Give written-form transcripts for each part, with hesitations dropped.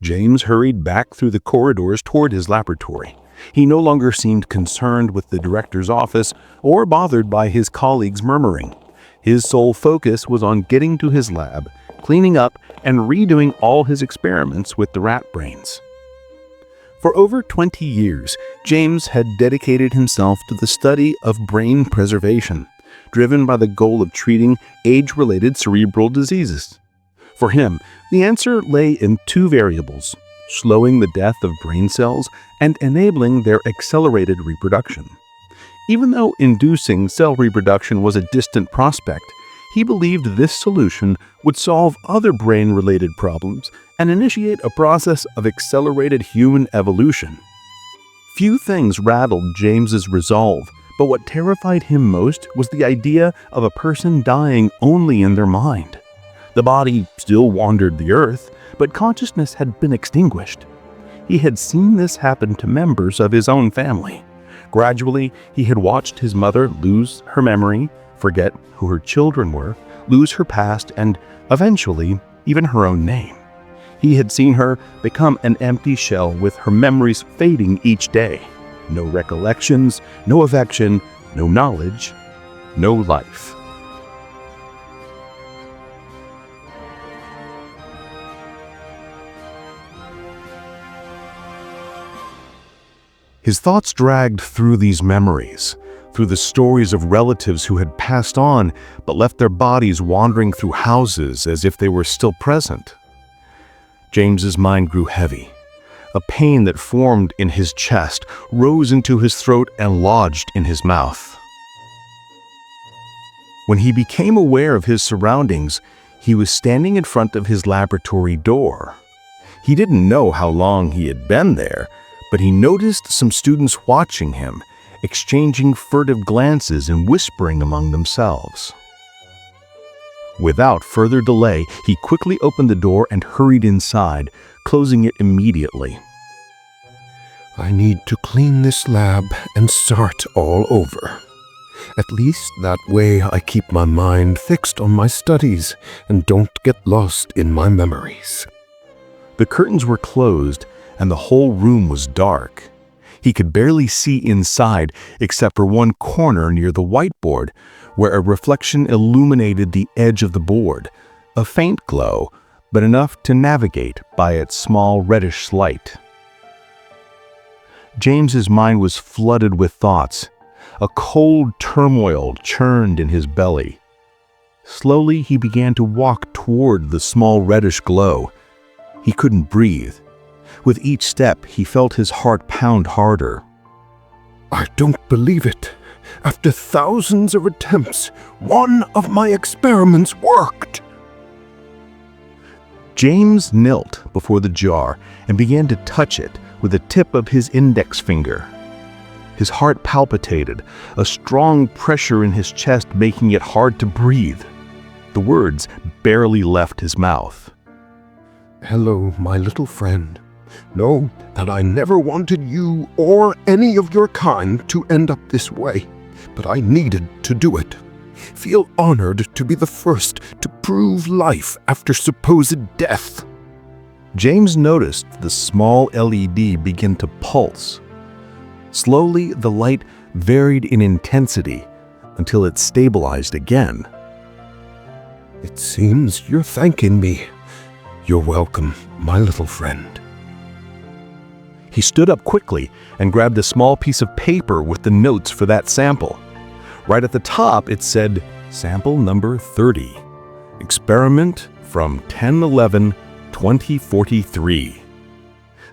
James hurried back through the corridors toward his laboratory. He no longer seemed concerned with the director's office or bothered by his colleagues' murmuring. His sole focus was on getting to his lab, cleaning up, and redoing all his experiments with the rat brains. For over 20 years, James had dedicated himself to the study of brain preservation, driven by the goal of treating age-related cerebral diseases. For him, the answer lay in two variables: slowing the death of brain cells and enabling their accelerated reproduction. Even though inducing cell reproduction was a distant prospect, he believed this solution would solve other brain-related problems and initiate a process of accelerated human evolution. Few things rattled James's resolve, but what terrified him most was the idea of a person dying only in their mind. The body still wandered the earth, but consciousness had been extinguished. He had seen this happen to members of his own family. Gradually, he had watched his mother lose her memory, forget who her children were, lose her past, and eventually, even her own name. He had seen her become an empty shell with her memories fading each day. No recollections, no affection, no knowledge, no life. His thoughts dragged through these memories, through the stories of relatives who had passed on but left their bodies wandering through houses as if they were still present. James's mind grew heavy. A pain that formed in his chest rose into his throat and lodged in his mouth. When he became aware of his surroundings, he was standing in front of his laboratory door. He didn't know how long he had been there, but he noticed some students watching him, exchanging furtive glances and whispering among themselves. Without further delay, he quickly opened the door and hurried inside, closing it immediately. I need to clean this lab and start all over. At least that way I keep my mind fixed on my studies and don't get lost in my memories. The curtains were closed and the whole room was dark. He could barely see inside except for one corner near the whiteboard, where a reflection illuminated the edge of the board, a faint glow, but enough to navigate by its small reddish light. James's mind was flooded with thoughts. A cold turmoil churned in his belly. Slowly, he began to walk toward the small reddish glow. He couldn't breathe. With each step, he felt his heart pound harder. I don't believe it. After thousands of attempts, one of my experiments worked. James knelt before the jar and began to touch it with the tip of his index finger. His heart palpitated, a strong pressure in his chest making it hard to breathe. The words barely left his mouth. Hello, my little friend. Know that I never wanted you or any of your kind to end up this way, but I needed to do it. Feel honored to be the first to prove life after supposed death. James noticed the small LED begin to pulse. Slowly, the light varied in intensity until it stabilized again. It seems you're thanking me. You're welcome, my little friend. He stood up quickly and grabbed a small piece of paper with the notes for that sample. Right at the top, it said, Sample number 30. Experiment from 10/11/2043.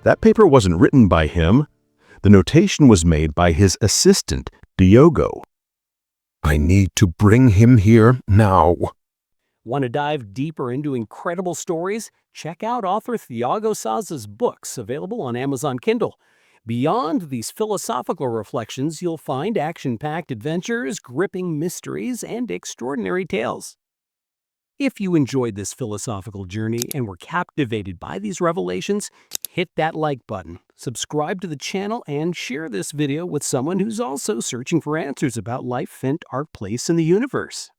That paper wasn't written by him. The notation was made by his assistant, Diogo. I need to bring him here now. Want to dive deeper into incredible stories? Check out author Thiago Saza's books, available on Amazon Kindle. Beyond these philosophical reflections, you'll find action-packed adventures, gripping mysteries, and extraordinary tales. If you enjoyed this philosophical journey and were captivated by these revelations, hit that like button, subscribe to the channel, and share this video with someone who's also searching for answers about life and our place in the universe.